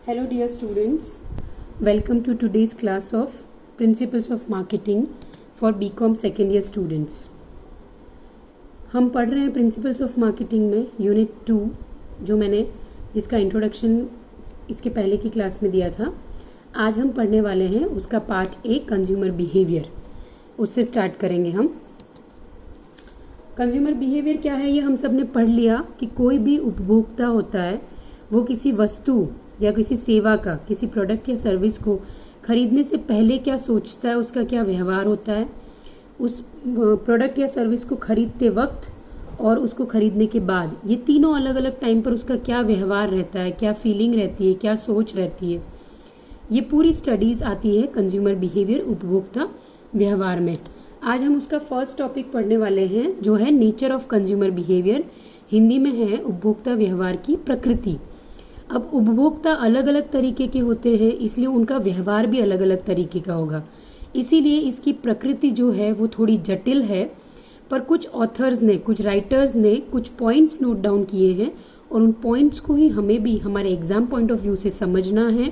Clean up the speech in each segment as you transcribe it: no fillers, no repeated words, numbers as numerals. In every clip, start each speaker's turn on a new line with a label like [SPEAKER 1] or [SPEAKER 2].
[SPEAKER 1] Hello dear students, welcome to today's class of Principles of Marketing for BCom second year students. हम पढ़ रहे हैं principles of marketing में unit 2 जो मैंने जिसका इंट्रोडक्शन इसके पहले की क्लास में दिया था. आज हम पढ़ने वाले हैं उसका पार्ट ए कंज्यूमर बिहेवियर. उससे स्टार्ट करेंगे हम. कंज्यूमर बिहेवियर क्या है ये हम सब ने पढ़ लिया कि कोई भी उपभोक्ता होता है वो किसी वस्तु या किसी सेवा का, किसी प्रोडक्ट या सर्विस को खरीदने से पहले क्या सोचता है, उसका क्या व्यवहार होता है, उस प्रोडक्ट या सर्विस को खरीदते वक्त और उसको खरीदने के बाद, ये तीनों अलग अलग टाइम पर उसका क्या व्यवहार रहता है, क्या फीलिंग रहती है, क्या सोच रहती है. ये पूरी स्टडीज आती है कंज्यूमर बिहेवियर, उपभोक्ता व्यवहार में. आज हम उसका फर्स्ट टॉपिक पढ़ने वाले हैं जो है nature of consumer behaviour. Hindi में है उपभोक्ता व्यवहार की प्रकृति. अब उपभोक्ता अलग अलग तरीके के होते हैं इसलिए उनका व्यवहार भी अलग अलग तरीके का होगा. इसीलिए इसकी प्रकृति जो है वो थोड़ी जटिल है. पर कुछ ऑथर्स ने, कुछ राइटर्स ने कुछ पॉइंट्स नोट डाउन किए हैं और उन पॉइंट्स को ही हमें भी हमारे एग्जाम पॉइंट ऑफ व्यू से समझना है,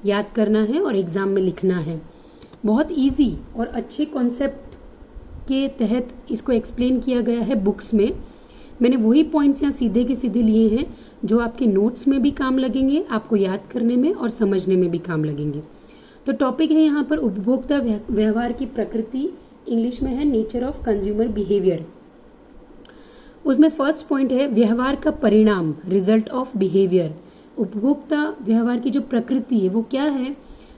[SPEAKER 1] याद करना है और एग्जाम में लिखना है. बहुत ईजी और अच्छे कॉन्सेप्ट के तहत इसको एक्सप्लेन किया गया है बुक्स में. मैंने वही पॉइंट्स यहाँ सीधे के सीधे लिए हैं जो आपके नोट्स में भी काम लगेंगे, आपको याद करने में और समझने में भी काम लगेंगे. तो टॉपिक है यहाँ पर उपभोक्ता व्यवहार की प्रकृति. इंग्लिश में है नेचर ऑफ कंज्यूमर बिहेवियर. उसमें फर्स्ट पॉइंट है व्यवहार का परिणाम, रिजल्ट ऑफ बिहेवियर. उपभोक्ता व्यवहार की जो प्रकृति है वो क्या है,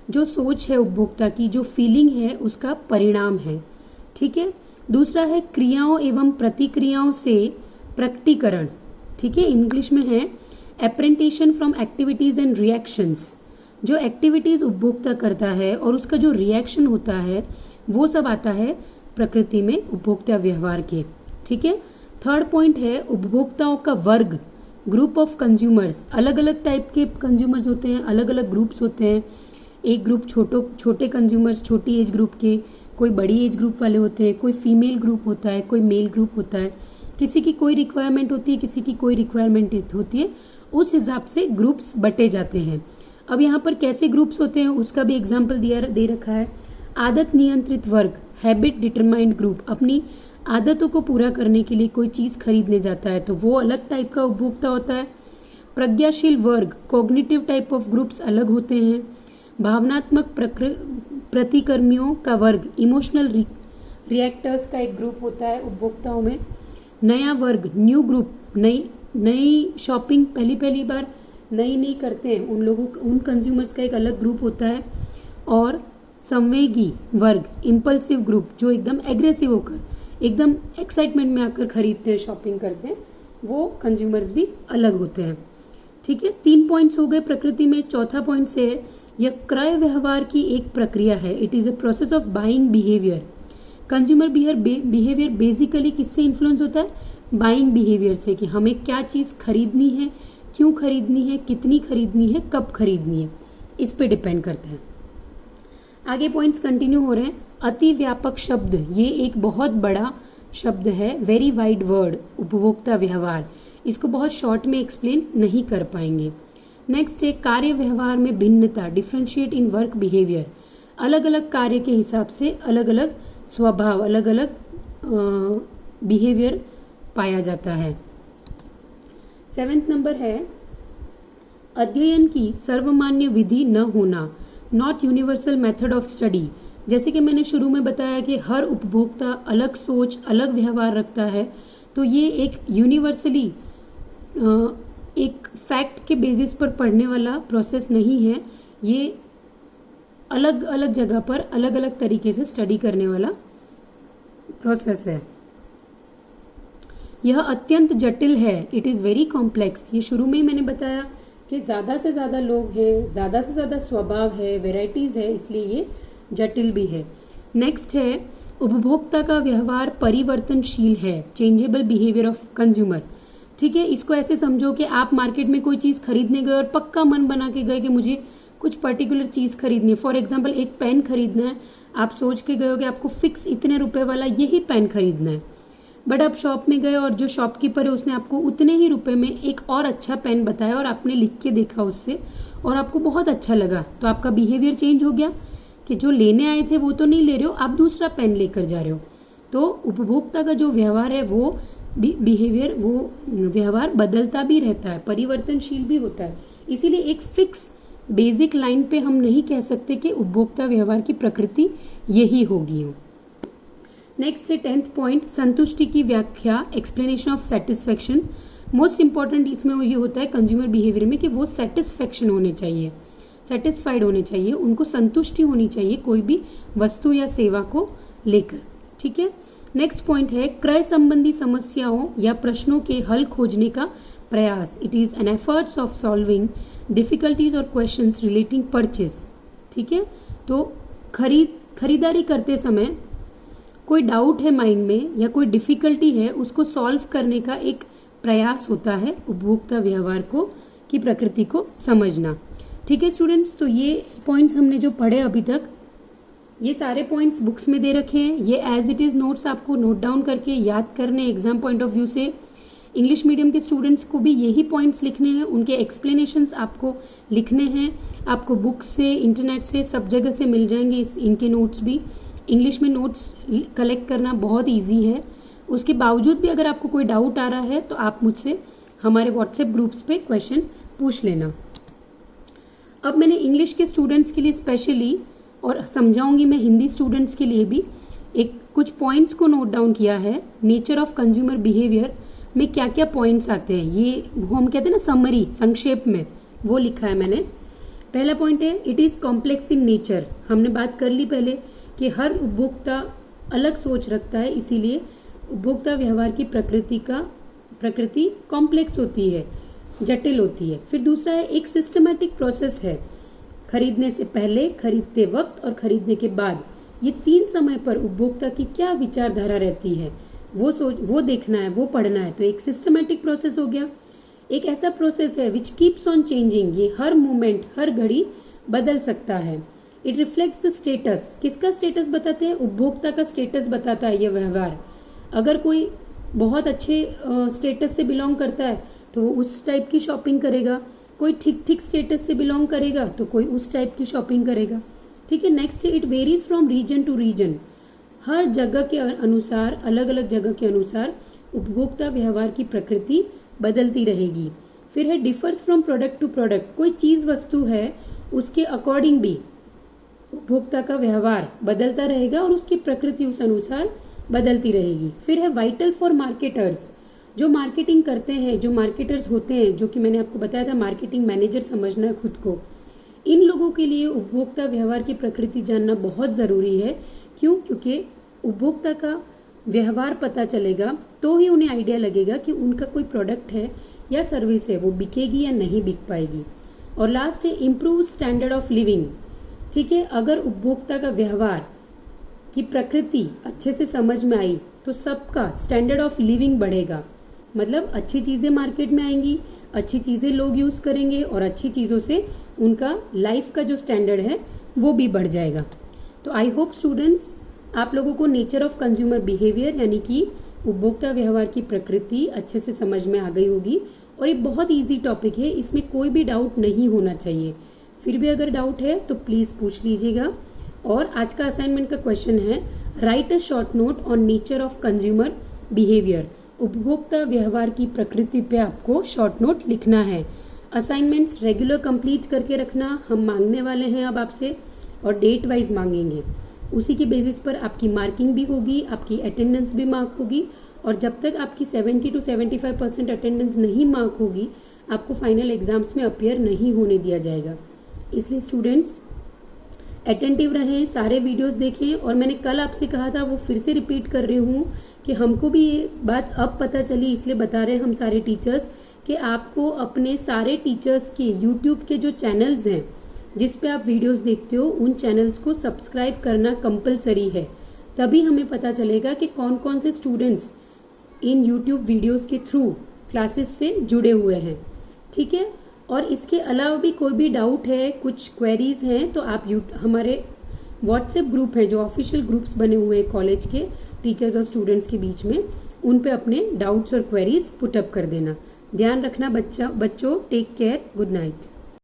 [SPEAKER 1] जो सोच है उपभोक्ता की, जो फीलिंग है उसका परिणाम है. ठीक है. दूसरा है क्रियाओं एवं प्रतिक्रियाओं से प्रकटीकरण. ठीक है. इंग्लिश में है एप्रेंटेशन फ्रॉम एक्टिविटीज एंड रिएक्शंस. जो एक्टिविटीज उपभोक्ता करता है और उसका जो रिएक्शन होता है वो सब आता है प्रकृति में उपभोक्ता व्यवहार के. ठीक है. थर्ड पॉइंट है उपभोक्ताओं का वर्ग, ग्रुप ऑफ कंज्यूमर्स. अलग अलग टाइप के कंज्यूमर्स होते हैं, अलग अलग ग्रुप्स होते हैं. एक ग्रुप छोटे कंज्यूमर्स, छोटी एज ग्रुप के, कोई बड़ी एज ग्रुप वाले होते हैं, कोई फीमेल ग्रुप होता है, कोई मेल ग्रुप होता है. किसी की कोई रिक्वायरमेंट होती है, किसी की कोई रिक्वायरमेंट होती है. उस हिसाब से ग्रुप्स बटे जाते हैं. अब यहाँ पर कैसे ग्रुप्स होते हैं उसका भी एग्जाम्पल दे रखा है. आदत नियंत्रित वर्ग, हैबिट डिटरमाइंड ग्रुप. अपनी आदतों को पूरा करने के लिए कोई चीज खरीदने जाता है तो वो अलग टाइप का उपभोक्ता होता है. प्रज्ञाशील वर्ग, कॉग्निटिव टाइप ऑफ ग्रुप्स अलग होते हैं. भावनात्मक प्रतिकर्मियों का वर्ग, इमोशनल रिएक्टर्स का एक ग्रुप होता है उपभोक्ताओं में. नया वर्ग, न्यू ग्रुप, नई शॉपिंग पहली बार नई करते हैं उन लोगों, उन कंज्यूमर्स का एक अलग ग्रुप होता है. और संवेगी वर्ग, इम्पल्सिव ग्रुप, जो एकदम एग्रेसिव होकर, एकदम एक्साइटमेंट में आकर खरीदते हैं, शॉपिंग करते हैं, वो कंज्यूमर्स भी अलग होते हैं. ठीक है. 3 पॉइंट्स हो गए प्रकृति में. चौथा पॉइंट से है यह क्रय व्यवहार की एक प्रक्रिया है. It is a process of buying behaviour. Consumer behaviour basically किससे इन्फ्लुएंस होता है? बाइंग बिहेवियर से, कि हमें क्या चीज खरीदनी है, क्यों खरीदनी है, कितनी खरीदनी है, कब खरीदनी है, इस पे डिपेंड करता है. आगे पॉइंट्स कंटिन्यू हो रहे हैं. अति व्यापक शब्द, ये एक बहुत बड़ा शब्द है, वेरी वाइड वर्ड, उपभोक्ता व्यवहार. इसको बहुत शॉर्ट में एक्सप्लेन नहीं कर पाएंगे. नेक्स्ट है कार्य व्यवहार में भिन्नता, डिफरेंशिएट इन वर्क बिहेवियर. अलग अलग कार्य के हिसाब से अलग अलग स्वभाव, अलग अलग बिहेवियर पाया जाता है. 7th नंबर है अध्ययन की सर्वमान्य विधि न होना, not universal method of study. जैसे कि मैंने शुरू में बताया कि हर उपभोक्ता अलग सोच, अलग व्यवहार रखता है, तो ये एक यूनिवर्सली एक फैक्ट के बेसिस पर पढ़ने वाला प्रोसेस नहीं है. ये अलग अलग जगह पर अलग अलग तरीके से स्टडी करने वाला प्रोसेस है. यह अत्यंत जटिल है. It is very complex. ये शुरू में ही मैंने बताया कि ज़्यादा से ज़्यादा लोग हैं, ज़्यादा से ज़्यादा स्वभाव है, वेराइटीज़ है, इसलिए ये जटिल भी है. नेक्स्ट है उपभोक्ता का व्यवहार परिवर्तनशील है, चेंजेबल बिहेवियर ऑफ कंज्यूमर. ठीक है. इसको ऐसे समझो कि आप मार्केट में कोई चीज़ खरीदने गए और पक्का मन बना के गए कि मुझे कुछ पर्टिकुलर चीज़ खरीदनी है. फॉर एग्जाम्पल एक पेन खरीदना है, आप सोच के गए हो कि आपको फिक्स इतने रुपए वाला यही पेन खरीदना है. बट आप शॉप में गए और जो शॉपकीपर है उसने आपको उतने ही रुपए में एक और अच्छा पेन बताया और आपने लिख के देखा उससे और आपको बहुत अच्छा लगा, तो आपका बिहेवियर चेंज हो गया कि जो लेने आए थे वो तो नहीं ले रहे हो, आप दूसरा पेन लेकर जा रहे हो। तो उपभोक्ता का जो व्यवहार है वो बिहेवियर, वो व्यवहार बदलता भी रहता है, परिवर्तनशील भी होता है। इसीलिए एक फिक्स बेसिक लाइन पे हम नहीं कह सकते कि उपभोक्ता व्यवहार की प्रकृति यही होगी। नेक्स्ट है 10th पॉइंट, संतुष्टि की व्याख्या, explanation of satisfaction. Most important इसमें ये होता है कंज्यूमर बिहेवियर में कि वो सेटिस्फेक्शन होने चाहिए, सेटिस्फाइड होने चाहिए, उनको संतुष्टि होनी चाहिए कोई भी वस्तु या सेवा को लेकर। ठीक है। नेक्स्ट पॉइंट है क्रय संबंधी समस्याओं या प्रश्नों के हल खोजने का प्रयास। It is an efforts of solving difficulties और क्वेश्चंस रिलेटिंग परचेज। ठीक है। तो खरीदारी करते समय कोई डाउट है माइंड में या कोई डिफिकल्टी है, उसको सॉल्व करने का एक प्रयास होता है उपभोक्ता व्यवहार को की प्रकृति को समझना। ठीक है स्टूडेंट्स, तो ये पॉइंट्स हमने जो पढ़े अभी तक, ये सारे पॉइंट्स बुक्स में दे रखे हैं। ये एज इट इज नोट्स आपको नोट डाउन करके याद करने एग्जाम पॉइंट ऑफ व्यू से। इंग्लिश मीडियम के स्टूडेंट्स को भी यही पॉइंट्स लिखने हैं, उनके एक्सप्लेनेशंस आपको लिखने हैं। आपको बुक्स से, इंटरनेट से, सब जगह से मिल जाएंगे इनके नोट्स भी। इंग्लिश में नोट्स कलेक्ट करना बहुत ईजी है। उसके बावजूद भी अगर आपको कोई डाउट आ रहा है तो आप मुझसे हमारे व्हाट्सएप ग्रुप्स पे क्वेश्चन पूछ लेना। अब मैंने इंग्लिश के स्टूडेंट्स के लिए स्पेशली, और समझाऊंगी मैं हिंदी स्टूडेंट्स के लिए भी, एक कुछ पॉइंट्स को नोट डाउन किया है। नेचर ऑफ कंज्यूमर बिहेवियर में क्या क्या पॉइंट्स आते हैं, ये वो हम कहते हैं ना समरी, संक्षेप में, वो लिखा है मैंने। पहला पॉइंट है it is complex in nature. हमने बात कर ली पहले कि हर उपभोक्ता अलग सोच रखता है, इसीलिए उपभोक्ता व्यवहार की प्रकृति कॉम्प्लेक्स होती है, जटिल होती है। फिर दूसरा है एक सिस्टमैटिक प्रोसेस है, खरीदने से पहले, खरीदते वक्त और खरीदने के बाद। ये 3 समय पर उपभोक्ता की क्या विचारधारा रहती है वो देखना है, वो पढ़ना है। तो एक सिस्टमैटिक प्रोसेस हो गया। एक ऐसा प्रोसेस है विच कीप्स ऑन चेंजिंग, ये हर मोमेंट, हर घड़ी बदल सकता है। इट रिफ्लेक्ट्स द स्टेटस, किसका स्टेटस बताते हैं, उपभोक्ता का स्टेटस बताता है ये व्यवहार। अगर कोई बहुत अच्छे स्टेटस से बिलोंग करता है तो वो उस टाइप की शॉपिंग करेगा, कोई ठीक ठीक स्टेटस से बिलोंग करेगा तो कोई उस टाइप की शॉपिंग करेगा। ठीक है। नेक्स्ट है it varies from region to region, हर जगह के अनुसार, अलग अलग जगह के अनुसार उपभोक्ता व्यवहार की प्रकृति बदलती रहेगी। फिर है differs from product to product, कोई चीज वस्तु है उसके अकॉर्डिंग भी उपभोक्ता का व्यवहार बदलता रहेगा और उसकी प्रकृति उस अनुसार बदलती रहेगी। फिर है वाइटल फॉर मार्केटर्स, जो मार्केटिंग करते हैं, जो मार्केटर्स होते हैं, जो कि मैंने आपको बताया था मार्केटिंग मैनेजर समझना है खुद को, इन लोगों के लिए उपभोक्ता व्यवहार की प्रकृति जानना बहुत जरूरी है। क्यों? क्योंकि उपभोक्ता का व्यवहार पता चलेगा तो ही उन्हें आइडिया लगेगा कि उनका कोई प्रोडक्ट है या सर्विस है वो बिकेगी या नहीं बिक पाएगी। और लास्ट है इम्प्रूव स्टैंडर्ड ऑफ लिविंग। ठीक है। अगर उपभोक्ता का व्यवहार की प्रकृति अच्छे से समझ में आई तो सबका स्टैंडर्ड ऑफ लिविंग बढ़ेगा, मतलब अच्छी चीजें मार्केट में आएंगी, अच्छी चीजें लोग यूज करेंगे और अच्छी चीजों से उनका लाइफ का जो स्टैंडर्ड है वो भी बढ़ जाएगा। तो आई होप स्टूडेंट्स आप लोगों को नेचर ऑफ कंज्यूमर बिहेवियर यानी कि उपभोक्ता व्यवहार की प्रकृति अच्छे से समझ में आ गई होगी। और ये बहुत इजी टॉपिक है, इसमें कोई भी डाउट नहीं होना चाहिए। फिर भी अगर डाउट है तो प्लीज पूछ लीजिएगा। और आज का असाइनमेंट का क्वेश्चन है right a short note on nature of consumer behaviour. उपभोक्ता व्यवहार की प्रकृति पे आपको शॉर्ट नोट लिखना है। असाइनमेंट्स रेगुलर कंप्लीट करके रखना, हम मांगने वाले हैं अब आपसे, और डेट वाइज मांगेंगे। उसी की बेसिस पर आपकी मार्किंग भी होगी, आपकी अटेंडेंस भी मार्क होगी। और जब तक आपकी 70 to 75% अटेंडेंस नहीं मार्क होगी आपको फाइनल एग्जाम्स में अपीयर नहीं होने दिया जाएगा। इसलिए स्टूडेंट्स अटेंटिव रहें, सारे वीडियोस देखें। और मैंने कल आपसे कहा था वो फिर से रिपीट कर रही हूँ कि हमको भी ये बात अब पता चली, इसलिए बता रहे हैं हम सारे टीचर्स कि आपको अपने सारे टीचर्स के यूट्यूब के जो चैनल्स हैं जिस पे आप वीडियोस देखते हो उन चैनल्स को सब्सक्राइब करना कंपलसरी है। तभी हमें पता चलेगा कि कौन कौन से स्टूडेंट्स इन यूट्यूब वीडियोस के थ्रू क्लासेस से जुड़े हुए हैं। ठीक है। और इसके अलावा भी कोई भी डाउट है, कुछ क्वेरीज हैं, तो आप हमारे व्हाट्सएप ग्रुप है जो ऑफिशियल ग्रुप्स बने हुए हैं कॉलेज के टीचर्स और स्टूडेंट्स के बीच में, उन पे अपने डाउट्स और क्वेरीज पुट अप कर देना। ध्यान रखना बच्चों, टेक केयर, गुड नाइट।